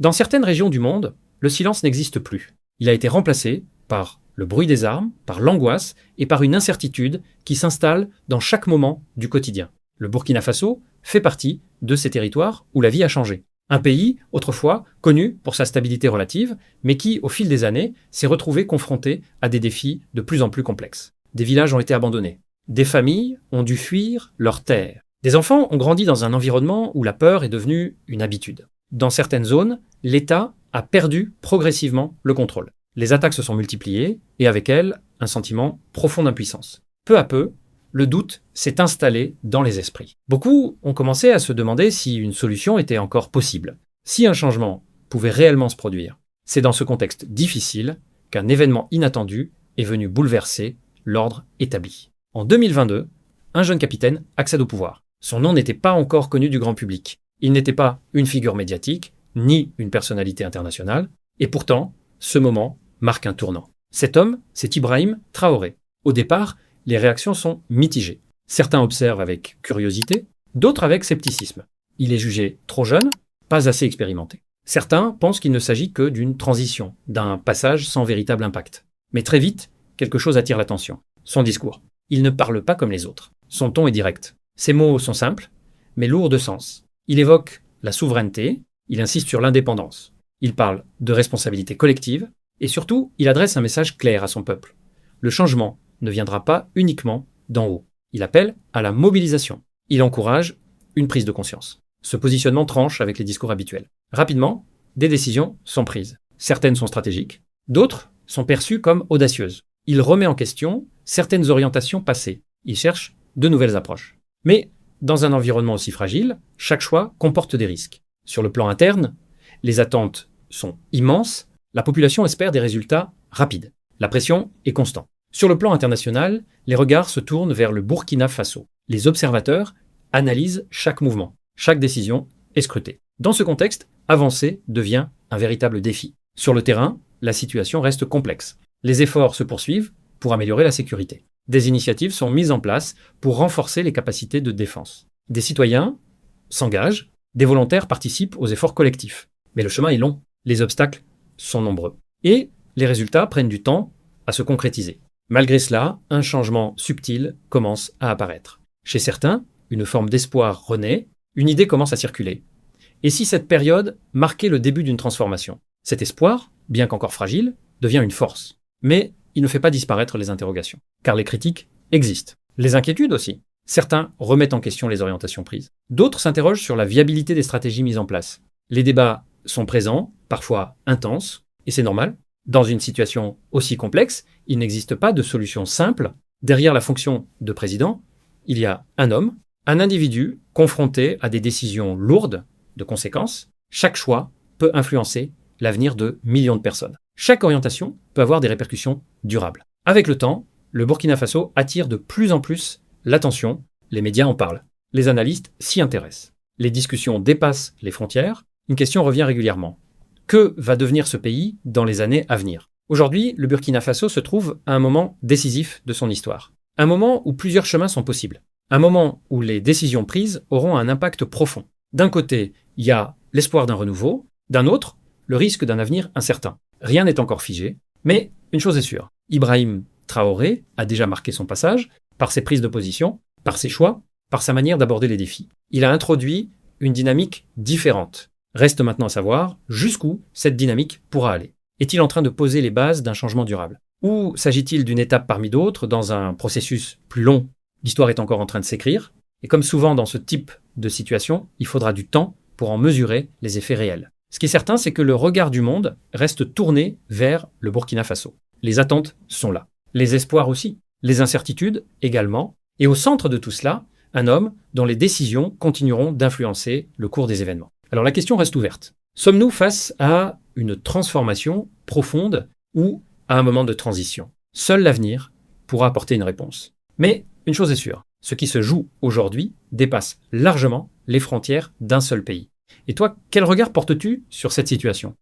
Dans certaines régions du monde, le silence n'existe plus. Il a été remplacé par le bruit des armes, par l'angoisse et par une incertitude qui s'installe dans chaque moment du quotidien. Le Burkina Faso fait partie de ces territoires où la vie a changé. Un pays, autrefois, connu pour sa stabilité relative, mais qui, au fil des années, s'est retrouvé confronté à des défis de plus en plus complexes. Des villages ont été abandonnés. Des familles ont dû fuir leurs terres. Des enfants ont grandi dans un environnement où la peur est devenue une habitude. Dans certaines zones, l'État a perdu progressivement le contrôle. Les attaques se sont multipliées et avec elles, un sentiment profond d'impuissance. Peu à peu, le doute s'est installé dans les esprits. Beaucoup ont commencé à se demander si une solution était encore possible, si un changement pouvait réellement se produire. C'est dans ce contexte difficile qu'un événement inattendu est venu bouleverser l'ordre établi. En 2022, un jeune capitaine accède au pouvoir. Son nom n'était pas encore connu du grand public. Il n'était pas une figure médiatique, ni une personnalité internationale, et pourtant, ce moment marque un tournant. Cet homme, c'est Ibrahim Traoré. Au départ, les réactions sont mitigées. Certains observent avec curiosité, d'autres avec scepticisme. Il est jugé trop jeune, pas assez expérimenté. Certains pensent qu'il ne s'agit que d'une transition, d'un passage sans véritable impact. Mais très vite, quelque chose attire l'attention. Son discours. Il ne parle pas comme les autres. Son ton est direct. Ses mots sont simples, mais lourds de sens. Il évoque la souveraineté, il insiste sur l'indépendance. Il parle de responsabilité collective, et surtout, il adresse un message clair à son peuple. Le changement ne viendra pas uniquement d'en haut. Il appelle à la mobilisation. Il encourage une prise de conscience. Ce positionnement tranche avec les discours habituels. Rapidement, des décisions sont prises. Certaines sont stratégiques, d'autres sont perçues comme audacieuses. Il remet en question certaines orientations passées. Il cherche de nouvelles approches. Mais dans un environnement aussi fragile, chaque choix comporte des risques. Sur le plan interne, les attentes sont immenses, la population espère des résultats rapides. La pression est constante. Sur le plan international, les regards se tournent vers le Burkina Faso. Les observateurs analysent chaque mouvement, chaque décision est scrutée. Dans ce contexte, avancer devient un véritable défi. Sur le terrain, la situation reste complexe. Les efforts se poursuivent pour améliorer la sécurité. Des initiatives sont mises en place pour renforcer les capacités de défense. Des citoyens s'engagent, des volontaires participent aux efforts collectifs. Mais le chemin est long, les obstacles sont nombreux. Et les résultats prennent du temps à se concrétiser. Malgré cela, un changement subtil commence à apparaître. Chez certains, une forme d'espoir renaît, une idée commence à circuler. Et si cette période marquait le début d'une transformation? Cet espoir, bien qu'encore fragile, devient une force. Mais il ne fait pas disparaître les interrogations, car les critiques existent. Les inquiétudes aussi. Certains remettent en question les orientations prises. D'autres s'interrogent sur la viabilité des stratégies mises en place. Les débats sont présents, parfois intenses, et c'est normal. Dans une situation aussi complexe, il n'existe pas de solution simple. Derrière la fonction de président, il y a un homme, un individu confronté à des décisions lourdes de conséquences. Chaque choix peut influencer l'avenir de millions de personnes. Chaque orientation peut avoir des répercussions durables. Avec le temps, le Burkina Faso attire de plus en plus l'attention, les médias en parlent, les analystes s'y intéressent. Les discussions dépassent les frontières, une question revient régulièrement. Que va devenir ce pays dans les années à venir? Aujourd'hui, le Burkina Faso se trouve à un moment décisif de son histoire. Un moment où plusieurs chemins sont possibles. Un moment où les décisions prises auront un impact profond. D'un côté, il y a l'espoir d'un renouveau, d'un autre, le risque d'un avenir incertain. Rien n'est encore figé, mais une chose est sûre, Ibrahim Traoré a déjà marqué son passage par ses prises de position, par ses choix, par sa manière d'aborder les défis. Il a introduit une dynamique différente. Reste maintenant à savoir jusqu'où cette dynamique pourra aller. Est-il en train de poser les bases d'un changement durable? Ou s'agit-il d'une étape parmi d'autres dans un processus plus long? L'histoire est encore en train de s'écrire, et comme souvent dans ce type de situation, il faudra du temps pour en mesurer les effets réels. Ce qui est certain, c'est que le regard du monde reste tourné vers le Burkina Faso. Les attentes sont là, les espoirs aussi, les incertitudes également, et au centre de tout cela, un homme dont les décisions continueront d'influencer le cours des événements. Alors la question reste ouverte. Sommes-nous face à une transformation profonde ou à un moment de transition? Seul l'avenir pourra apporter une réponse. Mais une chose est sûre, ce qui se joue aujourd'hui dépasse largement les frontières d'un seul pays. Et toi, quel regard portes-tu sur cette situation?